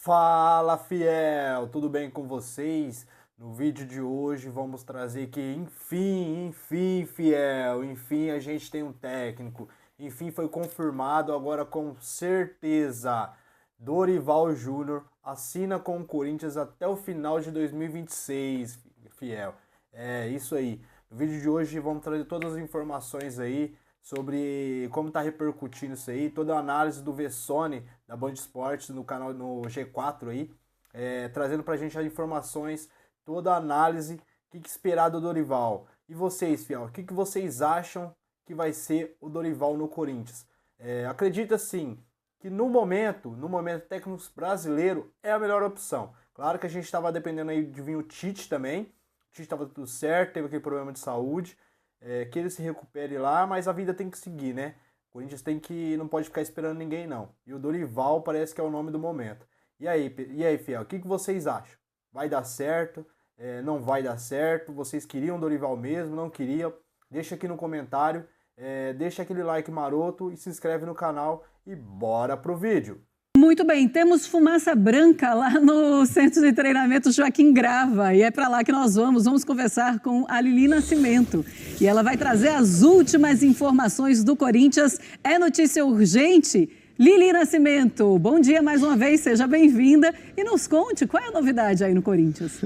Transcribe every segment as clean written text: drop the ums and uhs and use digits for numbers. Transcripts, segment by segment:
Fala, fiel! Tudo bem com vocês? No vídeo de hoje vamos trazer que enfim, fiel, enfim a gente tem um técnico, enfim foi confirmado agora com certeza. Dorival Júnior assina com o Corinthians até o final de 2026, fiel. É isso aí. No vídeo de hoje vamos trazer todas as informações aí sobre como está repercutindo isso aí, toda a análise do Vessone da Band Esportes no canal no G4 aí, trazendo pra gente as informações, toda a análise, o que esperar do Dorival. E vocês, fiel, o que vocês acham que vai ser o Dorival no Corinthians? Acredita sim que no momento técnico brasileiro é a melhor opção. Claro que a gente estava dependendo aí de vir o Tite também, o Tite estava tudo certo, teve aquele problema de saúde, que ele se recupere lá, mas a vida tem que seguir, né? O Corinthians não pode ficar esperando ninguém, não. E o Dorival parece que é o nome do momento. E aí fiel, o que vocês acham? Vai dar certo? Não vai dar certo? Vocês queriam o Dorival mesmo? Não queriam? Deixa aqui no comentário, deixa aquele like maroto e se inscreve no canal e bora pro vídeo. Muito bem, temos fumaça branca lá no Centro de Treinamento Joaquim Grava e é para lá que nós vamos conversar com a Lili Nascimento e ela vai trazer as últimas informações do Corinthians. É notícia urgente? Lili Nascimento, bom dia mais uma vez, seja bem-vinda e nos conte qual é a novidade aí no Corinthians.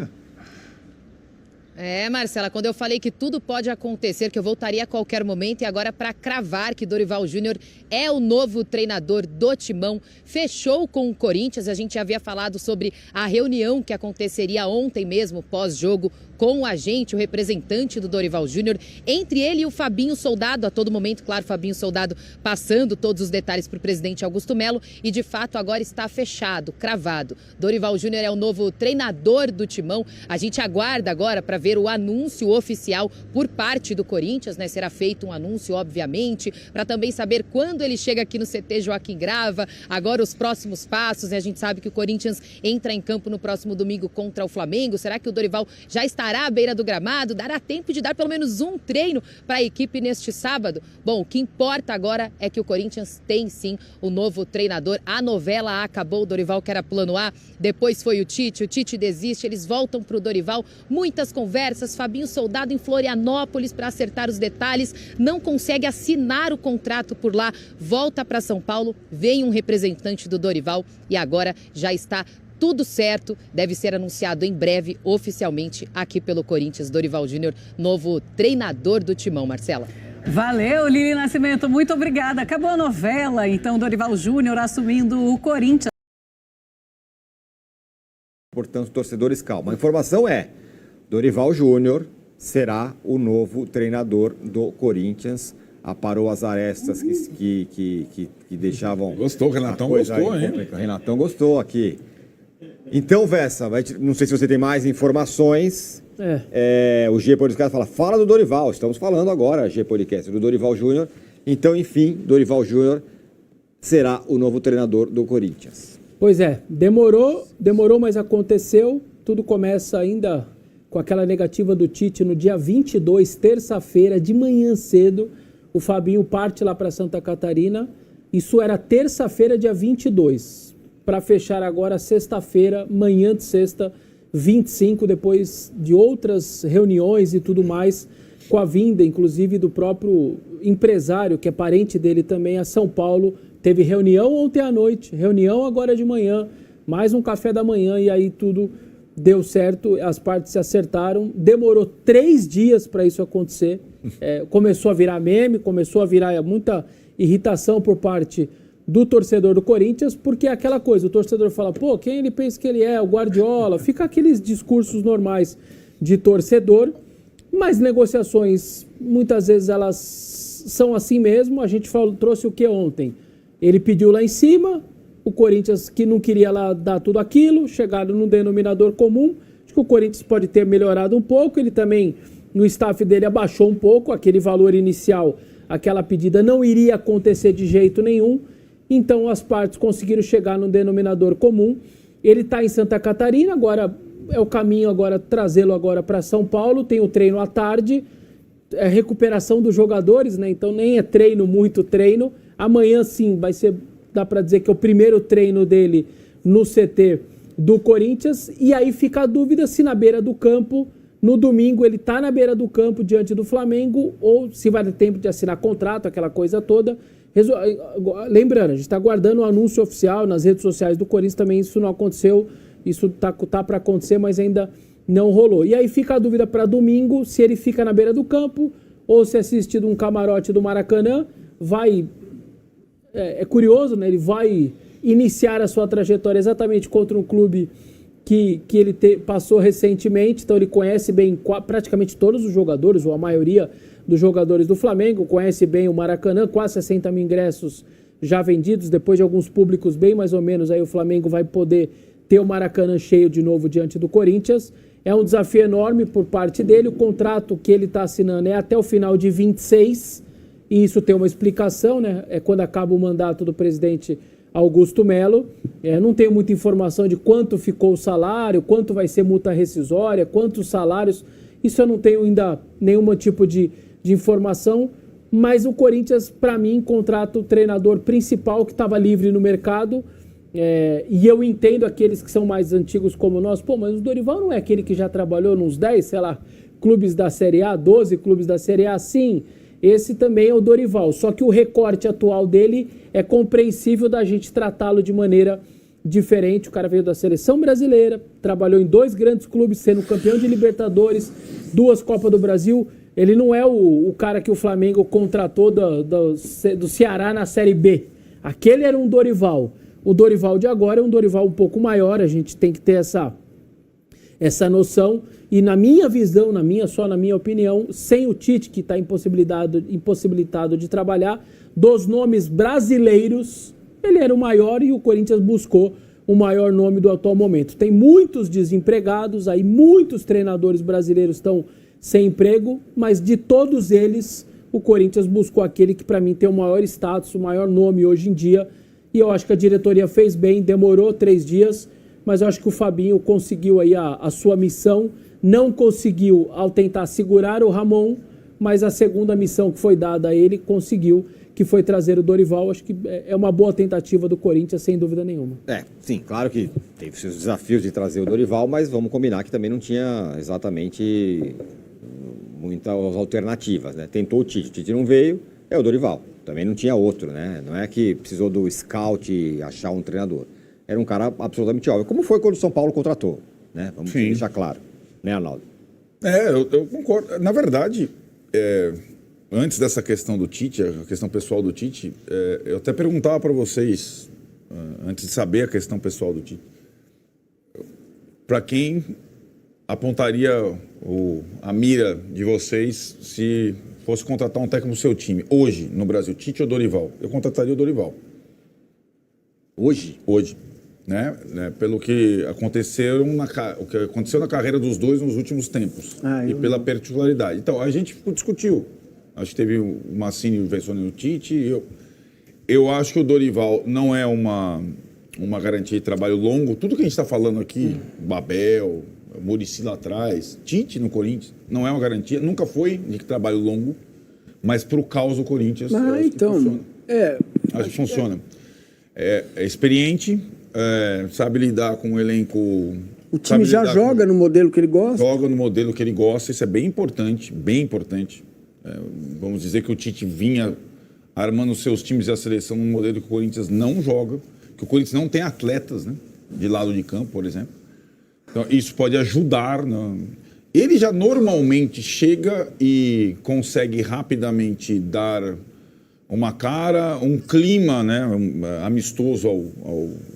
Marcela, quando eu falei que tudo pode acontecer, que eu voltaria a qualquer momento, e agora para cravar que Dorival Júnior é o novo treinador do Timão, fechou com o Corinthians. A gente já havia falado sobre a reunião que aconteceria ontem mesmo, pós-jogo, com o agente, o representante do Dorival Júnior, entre ele e o Fabinho Soldado, a todo momento, claro, Fabinho Soldado passando todos os detalhes para o presidente Augusto Melo, e de fato agora está fechado, cravado. Dorival Júnior é o novo treinador do Timão. A gente aguarda agora para ver o anúncio oficial por parte do Corinthians, né? Será feito um anúncio, obviamente, para também saber quando ele chega aqui no CT Joaquim Grava, agora os próximos passos, né? A gente sabe que o Corinthians entra em campo no próximo domingo contra o Flamengo. Será que o Dorival já estará à beira do gramado? Dará tempo de dar pelo menos um treino para a equipe neste sábado? Bom, o que importa agora é que o Corinthians tem sim o novo treinador. A novela acabou, o Dorival que era plano A, depois foi o Tite desiste, eles voltam para o Dorival, muitas conversas, Fabinho Soldado em Florianópolis para acertar os detalhes, não consegue assinar o contrato por lá, volta para São Paulo, vem um representante do Dorival e agora já está tudo certo, deve ser anunciado em breve, oficialmente, aqui pelo Corinthians. Dorival Júnior, novo treinador do Timão, Marcela. Valeu, Lili Nascimento, muito obrigada. Acabou a novela, então, Dorival Júnior assumindo o Corinthians. Portanto, torcedores, calma. A informação é: Dorival Júnior será o novo treinador do Corinthians. Aparou as arestas que deixavam... Gostou, o Renatão gostou, hein? O Renatão gostou aqui. Então, Vessa, não sei se você tem mais informações. O G Podcast fala do Dorival. Estamos falando agora, G Podcast, do Dorival Júnior. Então, enfim, Dorival Júnior será o novo treinador do Corinthians. Pois é, demorou, mas aconteceu. Tudo começa ainda com aquela negativa do Tite no dia 22, terça-feira, de manhã cedo. O Fabinho parte lá para Santa Catarina. Isso era terça-feira, dia 22. Para fechar agora sexta-feira, manhã de sexta, 25, depois de outras reuniões e tudo mais, com a vinda, inclusive, do próprio empresário, que é parente dele também, a São Paulo. Teve reunião ontem à noite, reunião agora de manhã, mais um café da manhã, e aí tudo deu certo, as partes se acertaram. Demorou 3 dias para isso acontecer. Começou a virar meme, começou a virar muita irritação por parte do torcedor do Corinthians, porque é aquela coisa, o torcedor fala, pô, quem ele pensa que ele é? O Guardiola? Fica aqueles discursos normais de torcedor, mas negociações, muitas vezes elas são assim mesmo. A gente trouxe o que ontem? Ele pediu lá em cima, o Corinthians que não queria lá dar tudo aquilo, chegaram num denominador comum. Acho que o Corinthians pode ter melhorado um pouco, ele também, no staff dele, abaixou um pouco, aquele valor inicial, aquela pedida não iria acontecer de jeito nenhum. Então as partes conseguiram chegar num denominador comum. Ele está em Santa Catarina, agora é o caminho agora trazê-lo agora para São Paulo. Tem o treino à tarde, recuperação dos jogadores, né? Então nem é treino, muito treino. Amanhã sim vai ser, dá para dizer que é o primeiro treino dele no CT do Corinthians, e aí fica a dúvida se na beira do campo, no domingo, ele está na beira do campo diante do Flamengo, ou se vai ter tempo de assinar contrato, aquela coisa toda. Lembrando, a gente está aguardando o anúncio oficial nas redes sociais do Corinthians, também isso não aconteceu, isso tá para acontecer, mas ainda não rolou. E aí fica a dúvida para domingo, se ele fica na beira do campo, ou se assiste de um camarote do Maracanã, é curioso, né? Ele vai iniciar a sua trajetória exatamente contra um clube que ele passou recentemente, então ele conhece bem praticamente todos os jogadores, ou a maioria dos jogadores do Flamengo, conhece bem o Maracanã, quase 60 mil ingressos já vendidos, depois de alguns públicos bem mais ou menos, aí o Flamengo vai poder ter o Maracanã cheio de novo diante do Corinthians. É um desafio enorme por parte dele, o contrato que ele está assinando é até o final de 26, e isso tem uma explicação, né? É quando acaba o mandato do presidente Augusto Melo. Não tenho muita informação de quanto ficou o salário, quanto vai ser multa rescisória, quantos salários. Isso eu não tenho ainda nenhum tipo de informação. Mas o Corinthians, para mim, contrata o treinador principal que estava livre no mercado. E eu entendo aqueles que são mais antigos como nós. Pô, mas o Dorival não é aquele que já trabalhou nos 10, sei lá, clubes da Série A, 12 clubes da Série A? Sim. Esse também é o Dorival, só que o recorte atual dele é compreensível da gente tratá-lo de maneira diferente. O cara veio da seleção brasileira, trabalhou em 2 grandes clubes, sendo campeão de Libertadores, 2 Copas do Brasil. Ele não é o cara que o Flamengo contratou do Ceará na Série B. Aquele era um Dorival. O Dorival de agora é um Dorival um pouco maior, a gente tem que ter essa noção. E na minha visão, na minha opinião, sem o Tite, que está impossibilitado de trabalhar, dos nomes brasileiros, ele era o maior e o Corinthians buscou o maior nome do atual momento. Tem muitos desempregados, aí muitos treinadores brasileiros estão sem emprego, mas de todos eles, o Corinthians buscou aquele que para mim tem o maior status, o maior nome hoje em dia, e eu acho que a diretoria fez bem, demorou 3 dias, mas eu acho que o Fabinho conseguiu aí a sua missão. Não conseguiu ao tentar segurar o Ramon, mas a segunda missão que foi dada a ele conseguiu, que foi trazer o Dorival. Acho que é uma boa tentativa do Corinthians, sem dúvida nenhuma. Sim, claro que teve seus desafios de trazer o Dorival, mas vamos combinar que também não tinha exatamente muitas alternativas, né? Tentou o Tite não veio, é o Dorival. Também não tinha outro, né? Não é que precisou do scout e achar um treinador. Era um cara absolutamente óbvio, como foi quando o São Paulo contratou, né? Vamos deixar claro. Né, Arnaldo? Eu concordo. Na verdade, antes dessa questão do Tite, a questão pessoal do Tite, eu até perguntava para vocês, antes de saber a questão pessoal do Tite, para quem apontaria a mira de vocês se fosse contratar um técnico do seu time, hoje, no Brasil, Tite ou Dorival? Eu contrataria o Dorival. Hoje? Hoje. Né? Pelo que aconteceu na carreira dos dois nos últimos tempos e pela particularidade. Então, a gente discutiu. Acho que teve o Mancini versando no Tite. Eu acho que o Dorival não é uma garantia de trabalho longo. Tudo que a gente está falando aqui, Babel, Muricy lá atrás, Tite no Corinthians, não é uma garantia. Nunca foi de trabalho longo, mas para o caos do Corinthians, acho que funciona. Acho que funciona. É experiente. Sabe lidar com um elenco... O time já joga no modelo que ele gosta? Joga no modelo que ele gosta, isso é bem importante, bem importante. Vamos dizer que o Tite vinha armando seus times e a seleção num modelo que o Corinthians não joga, que o Corinthians não tem atletas, né, de lado de campo, por exemplo. Então, isso pode ajudar. Ele já normalmente chega e consegue rapidamente dar uma cara, um clima, né, amistoso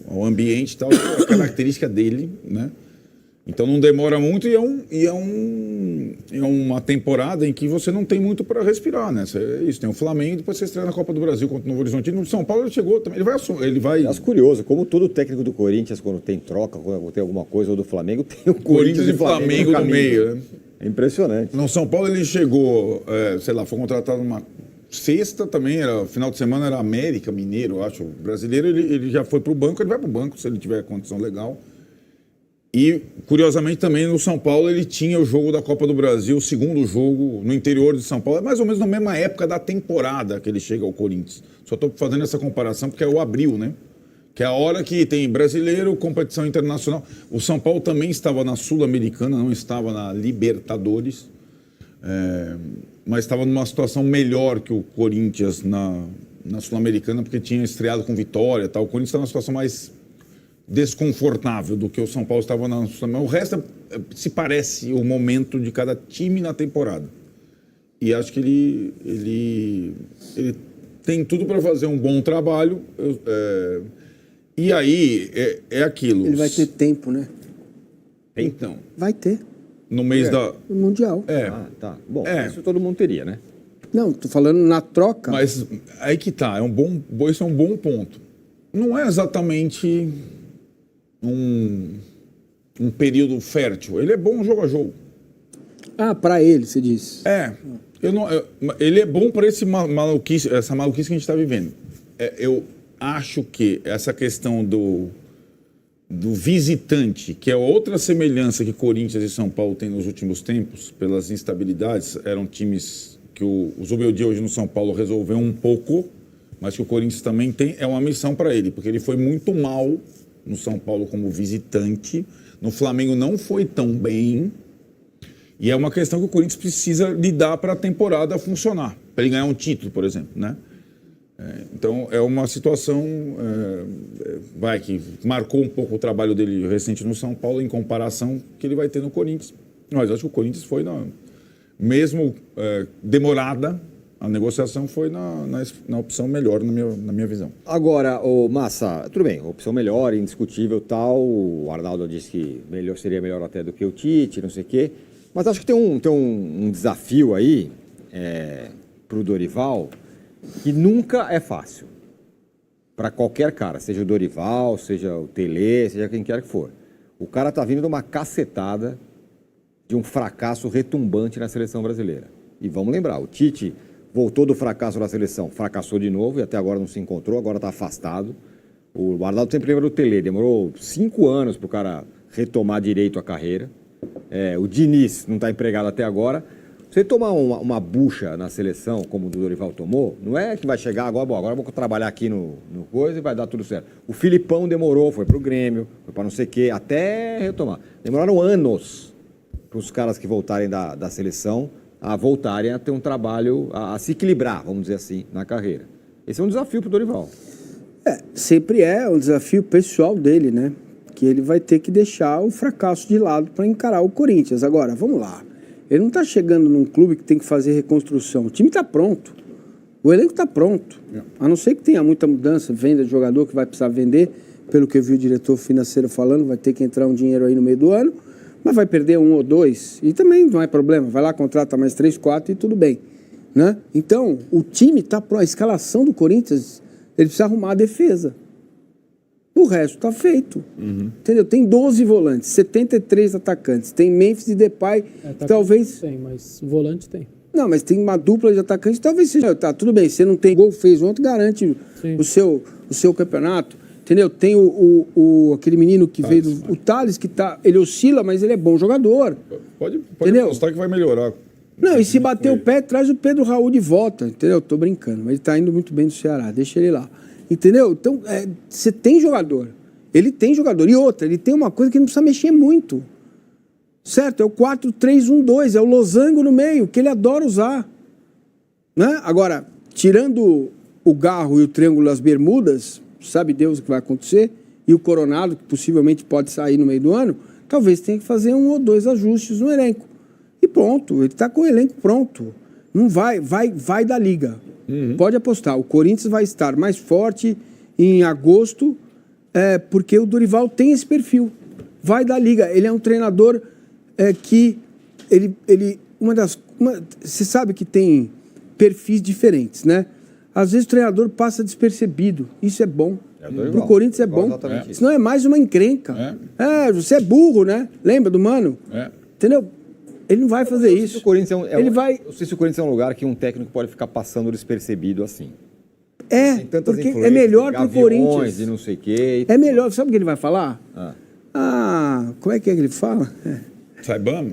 ao ambiente e tal, é a característica dele, né? Então não demora muito e é uma temporada em que você não tem muito para respirar, né? Tem o Flamengo, depois você estreia na Copa do Brasil contra o Novo Horizontino. No São Paulo ele chegou também, ele vai... É curioso, como todo técnico do Corinthians, quando tem troca, quando tem alguma coisa, ou do Flamengo, tem o Corinthians e Flamengo no meio, né? É impressionante. No São Paulo ele chegou, foi contratado numa sexta também, final de semana era América, Mineiro, eu acho. O brasileiro, ele já foi para o banco, ele vai para o banco se ele tiver condição legal. E, curiosamente, também no São Paulo ele tinha o jogo da Copa do Brasil, o segundo jogo no interior de São Paulo. É mais ou menos na mesma época da temporada que ele chega ao Corinthians. Só estou fazendo essa comparação porque é o abril, né? Que é a hora que tem brasileiro, competição internacional. O São Paulo também estava na Sul-Americana, não estava na Libertadores, mas estava numa situação melhor que o Corinthians na Sul-Americana, porque tinha estreado com vitória e tal. O Corinthians estava numa situação mais desconfortável do que o São Paulo estava na Sul-Americana. O resto se parece o momento de cada time na temporada. E acho que ele tem tudo para fazer um bom trabalho. E aí, é aquilo. Ele vai ter tempo, né? Então. Vai ter. No mês da... No Mundial. Tá. Bom, isso todo mundo teria, né? Não, tô falando na troca. Mas aí que tá, esse é um bom ponto. Não é exatamente um período fértil. Ele é bom jogo a jogo. Para ele, você disse. Ele é bom para essa maluquice que a gente está vivendo. Eu acho que essa questão do visitante, que é outra semelhança que Corinthians e São Paulo têm nos últimos tempos, pelas instabilidades, eram times que o Zubeldia hoje no São Paulo resolveu um pouco, mas que o Corinthians também tem, é uma missão para ele, porque ele foi muito mal no São Paulo como visitante, no Flamengo não foi tão bem, e é uma questão que o Corinthians precisa lidar para a temporada funcionar, para ele ganhar um título, por exemplo, né? Então, é uma situação que marcou um pouco o trabalho dele recente no São Paulo em comparação que ele vai ter no Corinthians. Mas acho que o Corinthians foi, mesmo demorada, a negociação foi na opção melhor, na minha visão. Agora, Massa, tudo bem, opção melhor, indiscutível tal, o Arnaldo disse que seria melhor até do que o Tite, não sei o quê, mas acho que tem um desafio aí para o Dorival, que nunca é fácil para qualquer cara, seja o Dorival, seja o Tele, seja quem quer que for. O cara está vindo de uma cacetada de um fracasso retumbante na seleção brasileira. E vamos lembrar, o Tite voltou do fracasso da seleção, fracassou de novo e até agora não se encontrou, agora está afastado. O Arnaldo sempre lembra do Tele, demorou 5 anos para o cara retomar direito a carreira. O Diniz não está empregado até agora. Você tomar uma bucha na seleção, como o do Dorival tomou, não é que vai chegar agora, agora eu vou trabalhar aqui no coisa e vai dar tudo certo. O Filipão demorou, foi pro Grêmio, foi para não sei o quê, até retomar. Demoraram anos para os caras que voltarem da seleção a voltarem a ter um trabalho, a se equilibrar, vamos dizer assim, na carreira. Esse é um desafio pro Dorival. Sempre é um desafio pessoal dele, né? Que ele vai ter que deixar o fracasso de lado para encarar o Corinthians. Agora, vamos lá. Ele não está chegando num clube que tem que fazer reconstrução. O time está pronto. O elenco está pronto. A não ser que tenha muita mudança, venda de jogador que vai precisar vender, pelo que eu vi o diretor financeiro falando, vai ter que entrar um dinheiro aí no meio do ano, mas vai perder 1 ou 2. E também não é problema. Vai lá, contrata mais 3, 4 e tudo bem. Né? Então, o time está pronto. A escalação do Corinthians, ele precisa arrumar a defesa. O resto está feito. Entendeu? Tem 12 volantes, 73 atacantes. Tem Memphis e Depay, talvez... Tem, mas volante tem. Não, mas tem uma dupla de atacantes, talvez seja... Tá, tudo bem, você não tem gol, fez ontem, garante o seu campeonato. Entendeu? Tem aquele menino que veio o Thales, que tá... Ele oscila, mas ele é bom jogador. Pode apostar que vai melhorar. Não, e se bater o pé, traz o Pedro Raul de volta, entendeu? Tô brincando, mas ele tá indo muito bem no Ceará, deixa ele lá. Entendeu? Então, você tem jogador. Ele tem jogador. E outra, ele tem uma coisa que não precisa mexer muito. Certo? É o 4-3-1-2, é o losango no meio, que ele adora usar. Né? Agora, tirando o Garro e o Triângulo das Bermudas, sabe Deus o que vai acontecer, e o Coronado, que possivelmente pode sair no meio do ano, talvez tenha que fazer 1 ou 2 ajustes no elenco. E pronto, ele está com o elenco pronto. Não vai da liga. Pode apostar, o Corinthians vai estar mais forte em agosto, porque o Dorival tem esse perfil. Vai da liga. Ele é um treinador que você sabe que tem perfis diferentes, né? Às vezes o treinador passa despercebido. Isso é bom. Pro Corinthians é bom. Senão é mais uma encrenca. Você é burro, né? Lembra do Mano? Entendeu? Ele não vai fazer isso. O Corinthians não sei se o Corinthians é um lugar que um técnico pode ficar passando despercebido assim. Porque é melhor pro Corinthians. E não sei o quê. É melhor. Sabe o que ele vai falar? Como é que ele fala?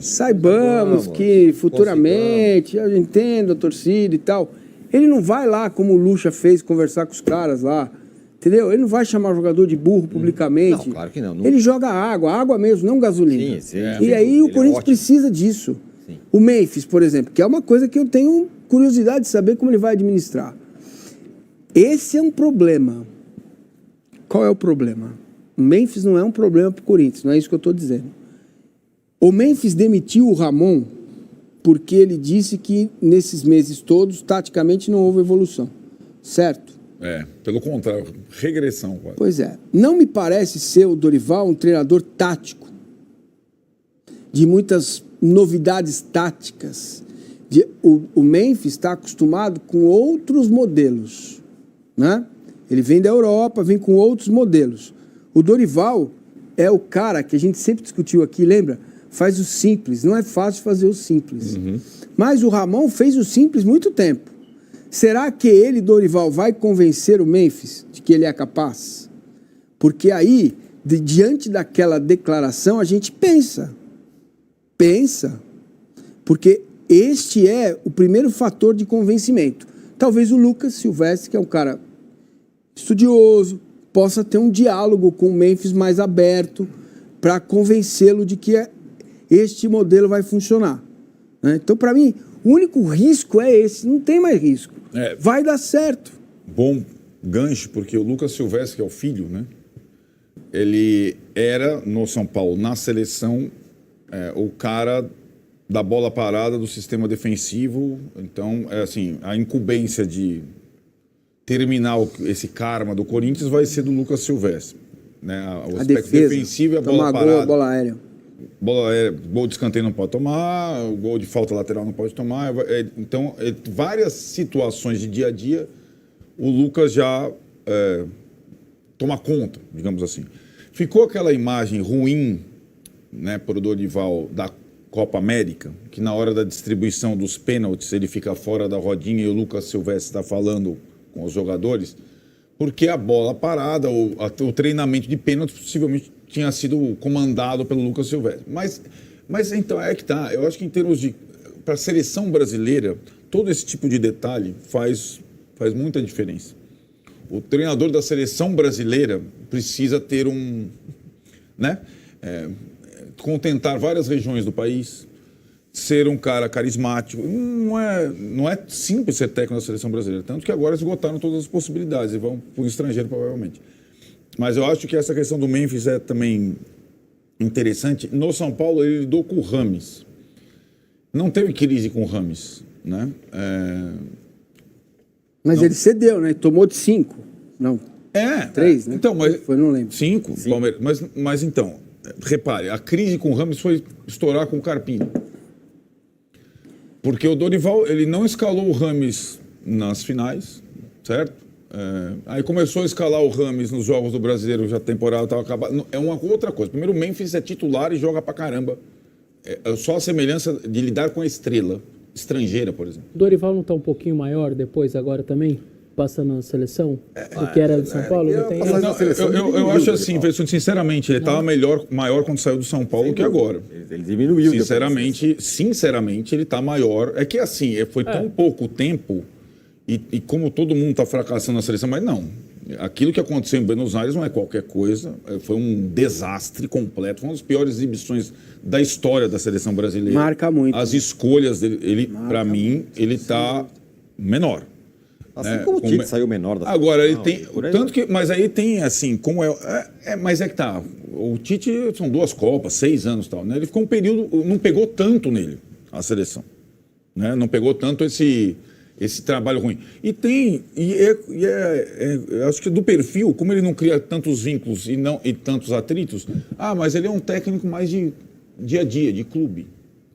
Saibamos que futuramente, eu entendo a torcida e tal. Ele não vai lá, como o Lucha fez, conversar com os caras lá, Entendeu? Ele não vai chamar o jogador de burro publicamente. Não, claro que não. Ele joga água mesmo, não gasolina. Sim, E aí o Corinthians precisa disso. Sim. O Memphis, por exemplo, que é uma coisa que eu tenho curiosidade de saber como ele vai administrar. Esse é um problema. Qual é o problema? O Memphis não é um problema para o Corinthians, não é isso que eu estou dizendo. O Memphis demitiu o Ramon porque ele disse que nesses meses todos, taticamente, não houve evolução. Certo? Pelo contrário, regressão quase. Pois é. Não me parece ser o Dorival um treinador tático, de muitas novidades táticas. O Memphis está acostumado com outros modelos, né? Ele vem da Europa, vem com outros modelos. O Dorival é o cara que a gente sempre discutiu aqui, lembra? Faz o simples. Não é fácil fazer o simples. Mas o Ramon fez o simples muito tempo. Será que ele, Dorival, vai convencer o Memphis de que ele é capaz? Porque aí, diante daquela declaração, a gente pensa. Porque este é o primeiro fator de convencimento. Talvez o Lucas Silvestre, que é um cara estudioso, possa ter um diálogo com o Memphis mais aberto para convencê-lo de que este modelo vai funcionar. Né? Então, para mim, o único risco é esse, não tem mais risco. Vai dar certo. Bom gancho, porque o Lucas Silvestre, que é o filho, né? Ele era, no São Paulo, na seleção, o cara da bola parada do sistema defensivo. Então, assim, a incumbência de terminar esse karma do Corinthians vai ser do Lucas Silvestre. Né? O aspecto defensivo é a bola parada. Bola aérea. Gol de escanteio não pode tomar, o gol de falta lateral não pode tomar. Então, várias situações de dia a dia, o Lucas já toma conta, digamos assim. Ficou aquela imagem ruim, né, para o Dorival da Copa América, que na hora da distribuição dos pênaltis ele fica fora da rodinha e o Lucas Silvestre está falando com os jogadores, porque a bola parada, o treinamento de pênaltis possivelmente tinha sido comandado pelo Lucas Silvestre. Mas então é que tá. Eu acho que em termos de... Para a seleção brasileira, todo esse tipo de detalhe faz muita diferença. O treinador da seleção brasileira precisa ter né? Contentar várias regiões do país, ser um cara carismático. Não é simples ser técnico da seleção brasileira, tanto que agora esgotaram todas as possibilidades e vão para o estrangeiro provavelmente. Mas eu acho que essa questão do Memphis é também interessante. No São Paulo, ele lidou com o Rames. Não teve crise com o Rames, né? Mas ele cedeu, né? Tomou de 5. Não. 3, né? Então, mas foi, não lembro. 5, Palmeiras. Mas então, repare, a crise com o Rames foi estourar com o Carpini. Porque o Dorival, ele não escalou o Rames nas finais, certo? Aí começou a escalar o Rames nos jogos do Brasileiro, já a temporada estava acabada. É uma outra coisa. Primeiro, o Memphis é titular e joga pra caramba. Só a semelhança de lidar com a estrela estrangeira, por exemplo. O Dorival não está um pouquinho maior depois, agora também? Passa na seleção? Do que era do São Paulo? Eu acho assim, sinceramente, ele estava maior quando saiu do São Paulo que agora. Ele diminuiu. Sinceramente, ele está maior. É que assim, foi tão pouco tempo... E como todo mundo está fracassando na seleção, mas não. Aquilo que aconteceu em Buenos Aires não é qualquer coisa. Foi um desastre completo. Foi uma das piores exibições da história da seleção brasileira. Marca muito. As escolhas dele, para mim, ele está menor. Assim como o Tite saiu menor da Agora, ele tem... Tanto que, mas aí tem, assim, como mas é que tá. O Tite são 2 Copas, 6 anos e tal, né? Ele ficou um período... Não pegou tanto nele, a seleção. Né? Não pegou tanto esse trabalho ruim. Eu acho que do perfil, como ele não cria tantos vínculos e tantos atritos, mas ele é um técnico mais de dia a dia, de clube.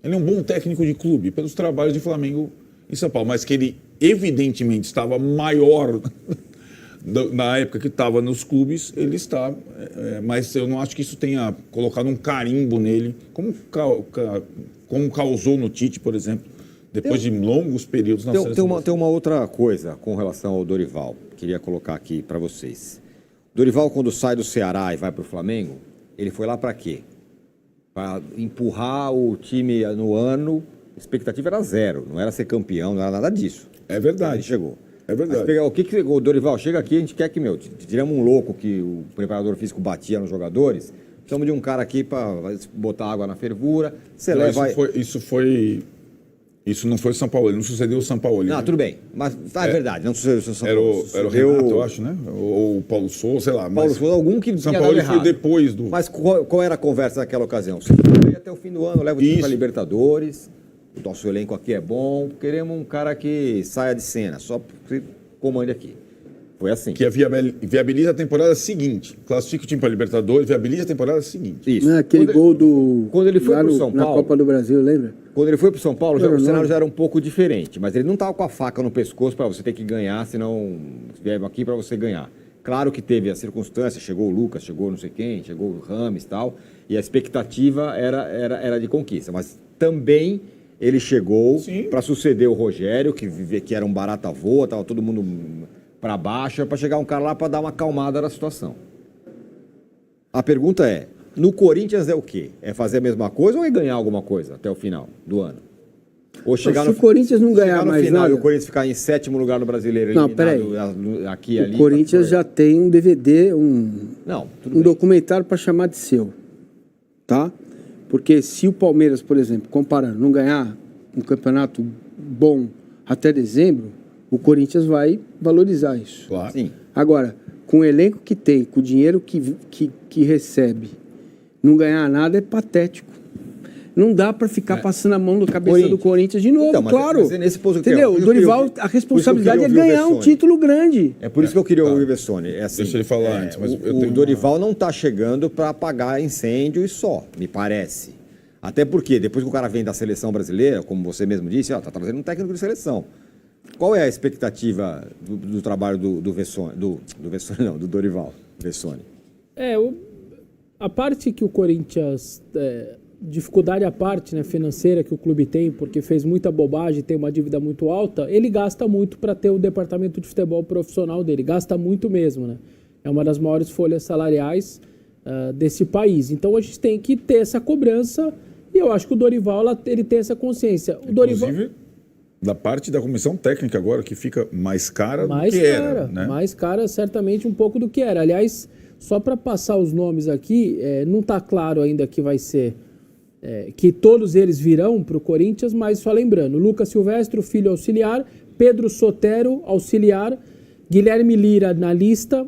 Ele é um bom técnico de clube, pelos trabalhos de Flamengo e São Paulo, mas que ele evidentemente estava maior na época que estava nos clubes, ele está, mas eu não acho que isso tenha colocado um carimbo nele, como causou no Tite, por exemplo, depois de longos períodos na seleção. Tem uma outra coisa com relação ao Dorival, queria colocar aqui para vocês. Dorival, quando sai do Ceará e vai para o Flamengo, ele foi lá para quê? Para empurrar o time no ano, a expectativa era 0, não era ser campeão, não era nada disso. É verdade. Ele chegou. É verdade. O Dorival chega aqui, a gente quer que, tiramos um louco que o preparador físico batia nos jogadores, precisamos de um cara aqui para botar água na fervura, você leva... Isso não foi São Paulo, ele não sucedeu o São Paulo. Não, tudo bem, mas é verdade, não sucedeu o São Paulo. Era o Renato, eu acho, né? Ou o Paulo Souza, sei lá. Paulo Souza, algum que São Paulo foi depois do... Mas qual era a conversa naquela ocasião? Você vai até o fim do ano, leva o time para Libertadores, o nosso elenco aqui é bom, queremos um cara que saia de cena, só porque comande aqui. Foi assim. Que viabiliza a temporada seguinte. Classifica o time para Libertadores, viabiliza a temporada seguinte. Isso. Aquele gol do... Quando ele foi para o São Paulo... Na Copa do Brasil, lembra? Quando ele foi para o São Paulo, o cenário já era um pouco diferente. Mas ele não estava com a faca no pescoço para você ter que ganhar, senão vier aqui para você ganhar. Claro que teve a circunstância, chegou o Lucas, chegou não sei quem, chegou o Rames e tal, e a expectativa era de conquista. Mas também ele chegou para suceder o Rogério, que era um barata voa, estava todo mundo para baixo, para chegar um cara lá para dar uma acalmada na situação. A pergunta é, no Corinthians é o quê? É fazer a mesma coisa ou é ganhar alguma coisa até o final do ano? Ou chegar se o Corinthians não ganhar mais final nada... e o Corinthians ficar em 7º lugar no Brasileiro, não, peraí. Aqui ali... O Corinthians já tem um DVD, um documentário para chamar de seu, tá? Porque se o Palmeiras, por exemplo, comparando, não ganhar um campeonato bom até dezembro, o Corinthians vai valorizar isso. Claro. Sim. Agora, com o elenco que tem, com o dinheiro que recebe, não ganhar nada é patético. Não dá para ficar passando a mão na cabeça do Corinthians de novo, então, claro. Mas nesse ponto entendeu? O Dorival, a responsabilidade é ganhar um título grande. É por isso que eu queria ouvir o Vessone. É assim, deixa ele falar antes. Mas o Dorival não está chegando para apagar incêndio e só, me parece. Até porque, depois que o cara vem da seleção brasileira, como você mesmo disse, está trazendo um técnico de seleção. Qual é a expectativa do trabalho do Vessone? Do Vessone não, do Dorival Vessone. A parte que o Corinthians... dificuldade à parte, né, financeira que o clube tem, porque fez muita bobagem, tem uma dívida muito alta, ele gasta muito para ter o departamento de futebol profissional dele, gasta muito mesmo, né? É uma das maiores folhas salariais desse país. Então a gente tem que ter essa cobrança e eu acho que o Dorival ele tem essa consciência. O Inclusive, da parte da comissão técnica agora, que fica mais cara do que era. Né? Mais cara, certamente, um pouco do que era. Aliás, só para passar os nomes aqui, não está claro ainda que vai ser... que todos eles virão para o Corinthians, mas só lembrando, Lucas Silvestre, filho auxiliar, Pedro Sotero, auxiliar, Guilherme Lira, analista,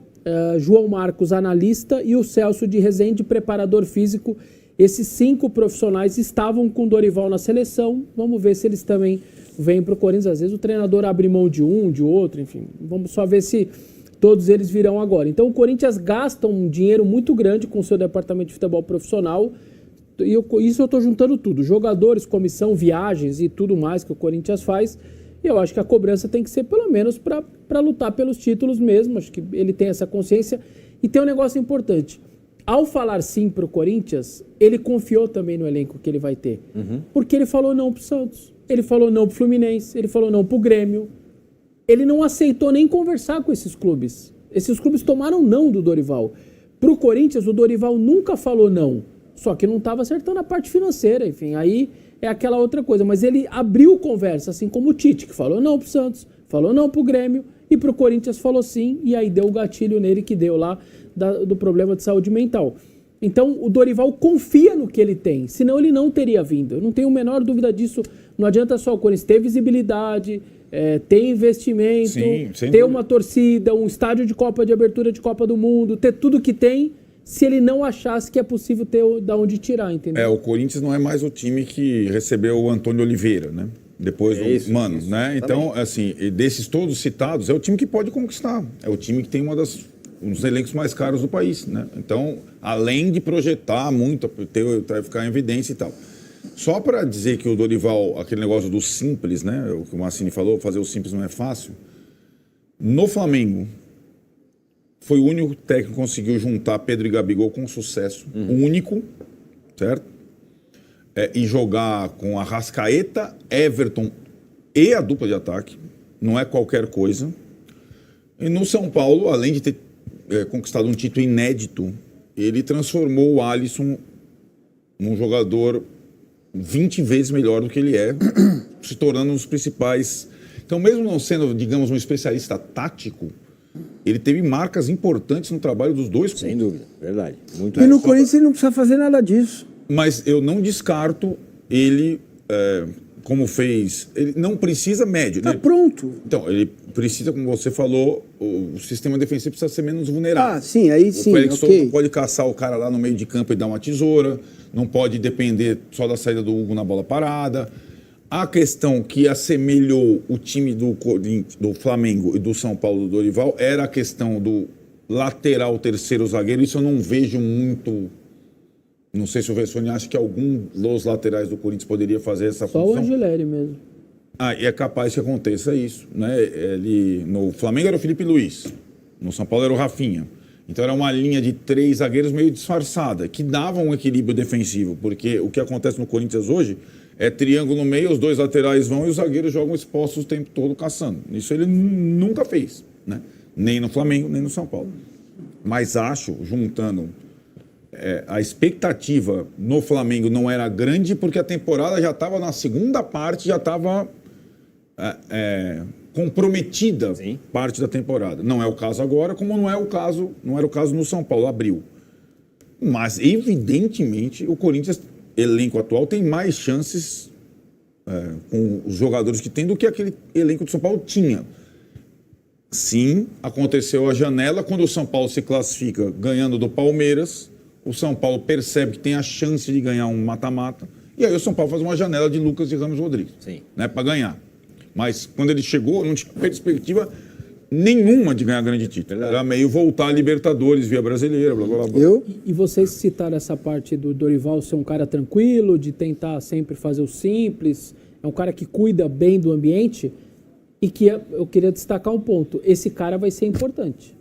João Marcos, analista, e o Celso de Rezende, preparador físico. Esses 5 profissionais estavam com o Dorival na seleção, vamos ver se eles também vêm para o Corinthians. Às vezes o treinador abre mão de um, de outro, enfim, vamos só ver se todos eles virão agora. Então o Corinthians gasta um dinheiro muito grande com o seu departamento de futebol profissional. E isso eu estou juntando tudo, jogadores, comissão, viagens e tudo mais que o Corinthians faz. E eu acho que a cobrança tem que ser pelo menos para lutar pelos títulos mesmo. Acho que ele tem essa consciência. E tem um negócio importante. Ao falar sim para o Corinthians, ele confiou também no elenco que ele vai ter. Porque ele falou não para o Santos, ele falou não para o Fluminense, ele falou não para o Grêmio. Ele não aceitou nem conversar com esses clubes. Esses clubes tomaram não do Dorival. Para o Corinthians, o Dorival nunca falou não. Só que não estava acertando a parte financeira, enfim, aí é aquela outra coisa. Mas ele abriu conversa, assim como o Tite, que falou não pro Santos, falou não pro Grêmio, e pro Corinthians falou sim, e aí deu o gatilho nele que deu lá do problema de saúde mental. Então o Dorival confia no que ele tem, senão ele não teria vindo. Eu não tenho a menor dúvida disso. Não adianta só o Corinthians ter visibilidade, ter investimento, ter uma torcida, um estádio de Copa de Abertura de Copa do Mundo, ter tudo que tem, se ele não achasse que é possível ter da onde tirar, entendeu? O Corinthians não é mais o time que recebeu o Antônio Oliveira, né? Depois né? Então, assim, desses todos citados, é o time que pode conquistar. É o time que tem um dos elencos mais caros do país, né? Então, além de projetar muito, ficar em evidência e tal. Só para dizer que o Dorival, aquele negócio do simples, né? O que o Massini falou, fazer o simples não é fácil. No Flamengo, foi o único técnico que conseguiu juntar Pedro e Gabigol com sucesso. O único, certo? E jogar com Arrascaeta, Everton e a dupla de ataque. Não é qualquer coisa. E no São Paulo, além de ter conquistado um título inédito, ele transformou o Alisson num jogador 20 vezes melhor do que ele é, se tornando um dos principais Então, mesmo não sendo, digamos, um especialista tático, ele teve marcas importantes no trabalho dos dois clubes. Sem dúvida, verdade. Muito E no Corinthians ele não precisa fazer nada disso. Mas eu não descarto ele, como fez... Ele não precisa médio. Tá né? pronto. Então, ele precisa, como você falou, o sistema defensivo precisa ser menos vulnerável. Ah, sim, aí sim, O Félix Souza ok. não pode caçar o cara lá no meio de campo e dar uma tesoura, não pode depender só da saída do Hugo na bola parada. A questão que assemelhou o time do Flamengo e do São Paulo do Dorival era a questão do lateral terceiro zagueiro. Isso eu não vejo muito... Não sei se o Vessone acha que algum dos laterais do Corinthians poderia fazer essa Só função. o Angeleri mesmo. E é capaz que aconteça isso, né? No Flamengo era o Felipe Luiz, no São Paulo era o Rafinha. Então era uma linha de 3 zagueiros meio disfarçada, que dava um equilíbrio defensivo, porque o que acontece no Corinthians hoje é triângulo no meio, os 2 laterais vão e os zagueiros jogam expostos o tempo todo caçando. Isso ele nunca fez, né? Nem no Flamengo, nem no São Paulo. Mas acho, juntando... a expectativa no Flamengo não era grande porque a temporada já estava na segunda parte, já estava comprometida. Sim. Parte da temporada. Não é o caso agora, como não era o caso no São Paulo, abril. Mas, evidentemente, o Corinthians, elenco atual, tem mais chances com os jogadores que tem do que aquele elenco do São Paulo tinha. Sim, aconteceu a janela, quando o São Paulo se classifica ganhando do Palmeiras, o São Paulo percebe que tem a chance de ganhar um mata-mata, e aí o São Paulo faz uma janela de Lucas e Ramos Rodrigues, né, para ganhar. Mas quando ele chegou, não tinha perspectiva nenhuma de ganhar grande título. Era meio voltar a Libertadores via brasileira, blá, blá, blá. E vocês citaram essa parte do Dorival ser um cara tranquilo, de tentar sempre fazer o simples, é um cara que cuida bem do ambiente, e que eu queria destacar um ponto, esse cara vai ser importante.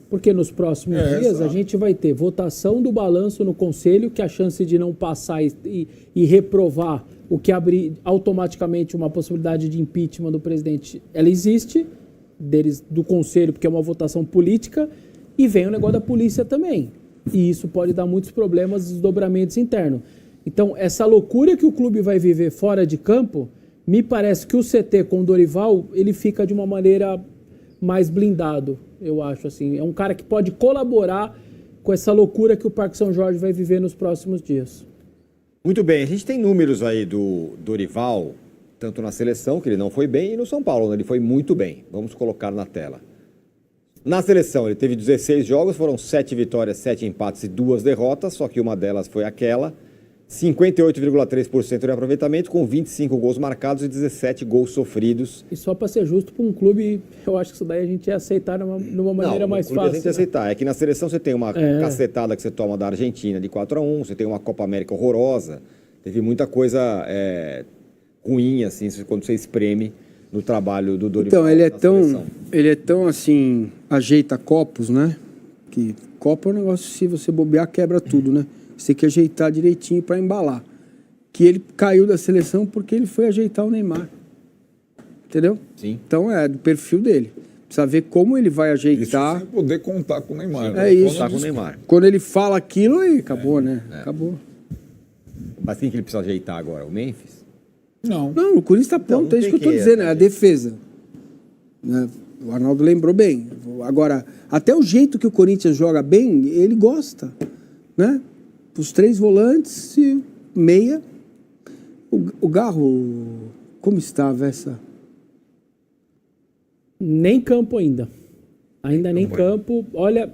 Porque nos próximos dias a gente vai ter votação do balanço no Conselho, que a chance de não passar e reprovar, o que abre automaticamente uma possibilidade de impeachment do presidente, ela existe, do Conselho, porque é uma votação política, e vem o negócio da polícia também. E isso pode dar muitos problemas, desdobramentos internos. Então, essa loucura que o clube vai viver fora de campo, me parece que o CT com o Dorival, ele fica de uma maneira mais blindado, eu acho, assim. É um cara que pode colaborar com essa loucura que o Parque São Jorge vai viver nos próximos dias. Muito bem, a gente tem números aí do Dorival, tanto na seleção, que ele não foi bem, e no São Paulo, onde ele foi muito bem. Vamos colocar na tela. Na seleção, ele teve 16 jogos, foram 7 vitórias, 7 empates e 2 derrotas, só que uma delas foi aquela. 58,3% de aproveitamento, com 25 gols marcados e 17 gols sofridos. E só para ser justo, para um clube, eu acho que isso daí a gente ia aceitar numa maneira mais fácil. A gente ia aceitar. É que na seleção você tem uma cacetada que você toma da Argentina de 4-1, você tem uma Copa América horrorosa, teve muita coisa ruim, assim, quando você espreme no trabalho do Dorival. Então, ele é tão assim, ajeita copos, né? Que copo é um negócio, se você bobear, quebra tudo, né? Você tem que ajeitar direitinho para embalar. Que ele caiu da seleção porque ele foi ajeitar o Neymar. Entendeu? Sim. Então é do perfil dele. Precisa ver como ele vai ajeitar. Isso sem poder contar com o Neymar. É isso. Contar com o Neymar. Quando ele fala aquilo, aí acabou, né? Acabou. Mas quem que ele precisa ajeitar agora? O Memphis? Não. Não, o Corinthians está pronto, não é isso que eu tem estou que- dizendo, é a defesa. Né? O Arnaldo lembrou bem. Agora, até o jeito que o Corinthians joga bem, ele gosta. Né? Os 3 volantes e meia. O Garro, como estava essa? Nem campo ainda. Ainda nem campo. Olha,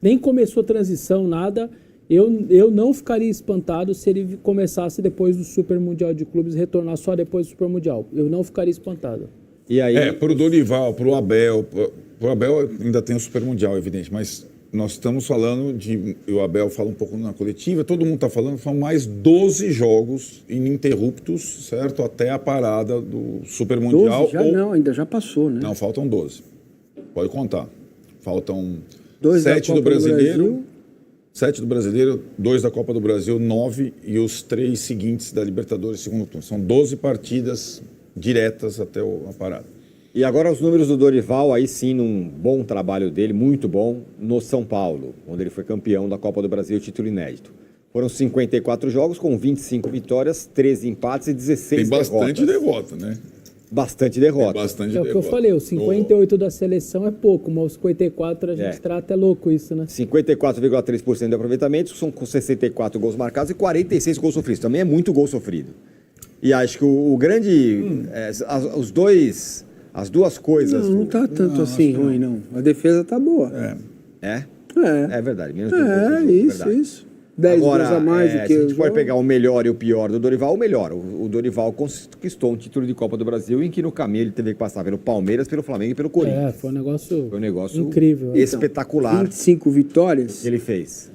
nem começou a transição, nada. Eu não ficaria espantado se ele começasse depois do Super Mundial de Clubes, retornar só depois do Super Mundial. Eu não ficaria espantado. E aí? Pro Dorival, pro Abel. Pro Abel ainda tem o Super Mundial, evidente, mas nós estamos falando de... O Abel fala um pouco na coletiva, todo mundo está falando, são mais 12 jogos ininterruptos, certo? Até a parada do Super Mundial. 12? Não, ainda já passou, né? Não, faltam 12. Pode contar. Faltam 2 da 7 Copa do Brasileiro. Brasil. 7 do Brasileiro, 2 da Copa do Brasil, 9 e os 3 seguintes da Libertadores segundo turno. São 12 partidas diretas até a parada. E agora os números do Dorival, aí sim, num bom trabalho dele, muito bom, no São Paulo, onde ele foi campeão da Copa do Brasil, título inédito. Foram 54 jogos com 25 vitórias, 13 empates e 16 Tem bastante derrotas. derrota, né? bastante derrota. Bastante É o que eu falei, o 58 da seleção é pouco, mas os 54 a gente trata, é louco isso, né? 54,3% de aproveitamento, são com 64 gols marcados e 46 gols sofridos. Também é muito gol sofrido. E acho que o grande... as duas coisas... Não tá tanto assim ruim, não. A defesa tá boa. É verdade. Menos dois gols, Isso. 10 gols a mais do que se a o gente pode jogo. pegar o melhor e o pior do Dorival, o melhor. O Dorival conquistou um título de Copa do Brasil em que no caminho ele teve que passar pelo Palmeiras, pelo Flamengo e pelo Corinthians. Foi um negócio Incrível. Espetacular. 25 vitórias. Que ele fez.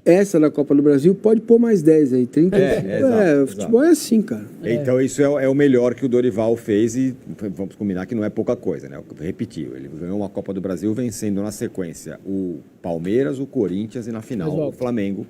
Essa da Copa do Brasil pode pôr mais 10 aí. 30. Exato, futebol é assim, cara. Então isso é o melhor que o Dorival fez e vamos combinar que não é pouca coisa, né? Repetiu, ele ganhou uma Copa do Brasil vencendo na sequência o Palmeiras, o Corinthians e na final o Flamengo.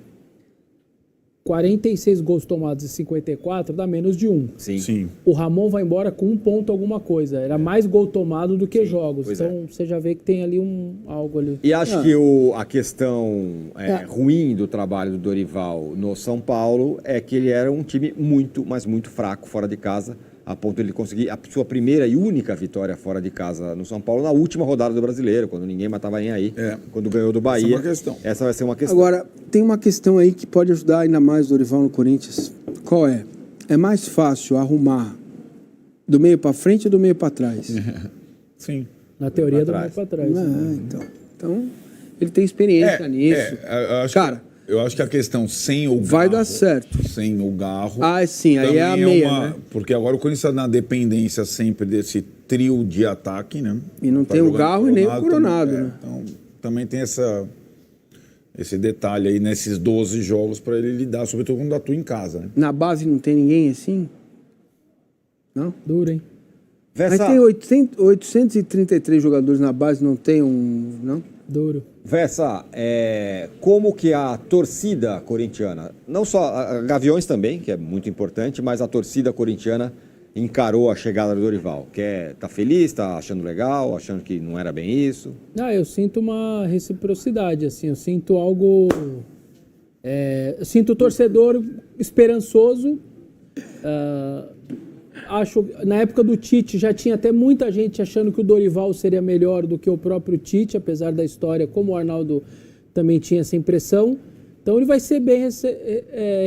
46 gols tomados e 54 dá menos de 1. Sim. O Ramon vai embora com 1 ponto alguma coisa. Era mais gol tomado do que jogos. Então você já vê que tem ali algo ali. E acho que a questão ruim do trabalho do Dorival no São Paulo é que ele era um time muito, mas muito fraco fora de casa, a ponto de ele conseguir a sua primeira e única vitória fora de casa no São Paulo na última rodada do Brasileiro, quando ninguém mais estava nem aí, quando ganhou do Bahia. Essa é uma questão. Essa vai ser uma questão. Agora, tem uma questão aí que pode ajudar ainda mais o Dorival no Corinthians. Qual é? É mais fácil arrumar do meio para frente ou do meio para trás? Sim. Na teoria, do meio para trás. Então, ele tem experiência nisso. Eu acho que a questão sem o Garro... Vai dar certo. Sem o Garro... Sim, aí é a meia, né? Porque agora o Corinthians está na dependência sempre desse trio de ataque, né? E não tem o Garro e nem o Coronado, né? Então, também tem esse detalhe aí nesses 12 jogos para ele lidar, sobretudo quando atua em casa, né? Na base não tem ninguém assim? Não? Duro, hein? Mas tem 833 jogadores na base, não tem não? Duro. Vessa, como que a torcida corintiana, não só a Gaviões também, que é muito importante, mas a torcida corintiana encarou a chegada do Dorival? Tá feliz, tá achando legal, achando que não era bem isso? Eu sinto uma reciprocidade, assim, eu sinto algo... eu sinto o torcedor esperançoso. Acho, na época do Tite, já tinha até muita gente achando que o Dorival seria melhor do que o próprio Tite, apesar da história, como o Arnaldo também tinha essa impressão. Então ele vai ser bem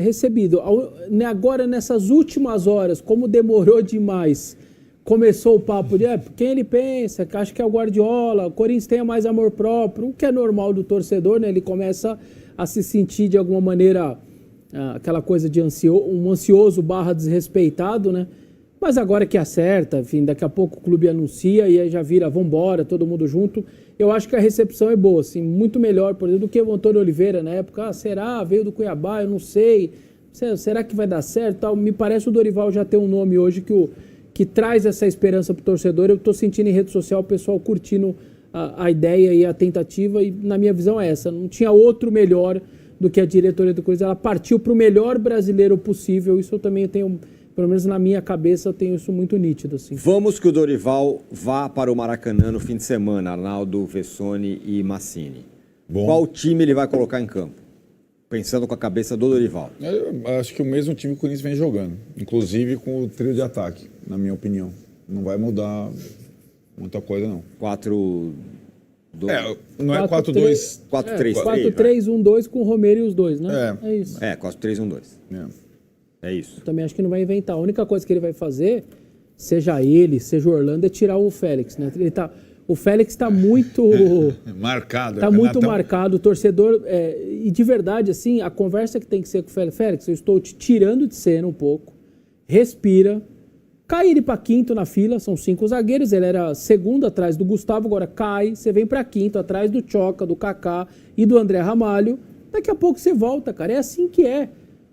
recebido. Agora, nessas últimas horas, como demorou demais, começou o papo de quem ele pensa, que acha que é o Guardiola, o Corinthians tenha mais amor próprio, o que é normal do torcedor, né? Ele começa a se sentir de alguma maneira aquela coisa de um ansioso / desrespeitado, né? Mas agora que acerta, enfim, daqui a pouco o clube anuncia e aí já vira, vambora, todo mundo junto. Eu acho que a recepção é boa, assim, muito melhor, por exemplo, do que o Antônio Oliveira na época. Será? Veio do Cuiabá, eu não sei. Será que vai dar certo? Tal. Me parece o Dorival já ter um nome hoje que traz essa esperança pro torcedor. Eu tô sentindo em rede social o pessoal curtindo a ideia e a tentativa e na minha visão é essa. Não tinha outro melhor do que a diretoria do Corinthians. Ela partiu pro melhor brasileiro possível. Isso eu também tenho... Pelo menos na minha cabeça eu tenho isso muito nítido. Assim. Vamos que o Dorival vá para o Maracanã no fim de semana, Arnaldo, Vessone e Massini. Bom. Qual time ele vai colocar em campo? Pensando com a cabeça do Dorival. Eu acho que o mesmo time que o Corinthians vem jogando. Inclusive com o trio de ataque, na minha opinião. Não vai mudar muita coisa, não. 4-2... não é 4-2... 4-3-3. 4-3-1-2 com o Romero e os dois, né? É isso. 4-3-1-2. É isso. Eu também acho que não vai inventar. A única coisa que ele vai fazer, seja ele, seja o Orlando, é tirar o Félix, né? O Félix está muito... marcado. Está muito marcado. O torcedor... e de verdade, assim, a conversa que tem que ser com o Félix. Félix, eu estou te tirando de cena um pouco. Respira. Cai ele para quinto na fila. São 5 zagueiros. Ele era segundo atrás do Gustavo. Agora cai. Você vem para quinto, atrás do Choca, do Kaká e do André Ramalho. Daqui a pouco você volta, cara. É assim que é.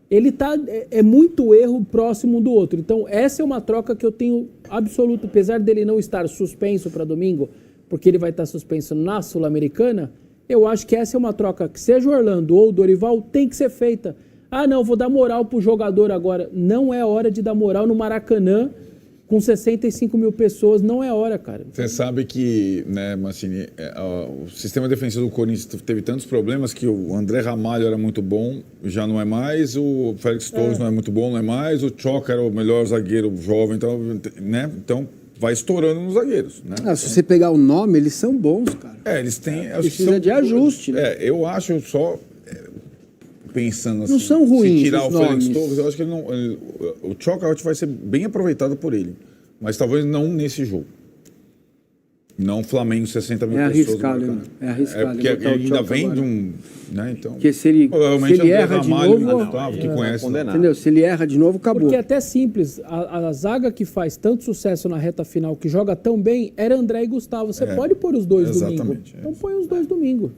Ele tá... É muito erro próximo um do outro. Então, essa é uma troca que eu tenho absoluto. Apesar dele não estar suspenso para domingo, porque ele vai estar suspenso na Sul-Americana, eu acho que essa é uma troca que, seja o Orlando ou o Dorival, tem que ser feita. Não, vou dar moral pro jogador agora. Não é hora de dar moral no Maracanã, com 65 mil pessoas, não é hora, cara. Você sabe que, né, Massini, o sistema defensivo do Corinthians teve tantos problemas que o André Ramalho era muito bom, já não é mais, o Félix Torres não é muito bom, não é mais, o Choca era o melhor zagueiro jovem, então, né? Então vai estourando nos zagueiros, né? Se você pegar o nome, eles são bons, cara. Eles têm... Precisa de ajuste, né? Eu acho só... Pensando assim... Não são ruins se tirar os o Félix nomes. Torres, eu acho que ele não... O Chocaut vai ser bem aproveitado por ele. Mas talvez não nesse jogo. Não Flamengo, 60 mil pessoas. Arriscado, hein? É arriscado. Porque botar o ele ainda Choca vem agora. de um... Né? Então, Porque se ele provavelmente erra de Ramalho, novo... Gustavo, que conhece. Entendeu? Se ele erra de novo, acabou. Porque é até simples. A zaga que faz tanto sucesso na reta final, que joga tão bem, era André e Gustavo. Você pode pôr os dois domingo. Exatamente, Então põe os dois domingo.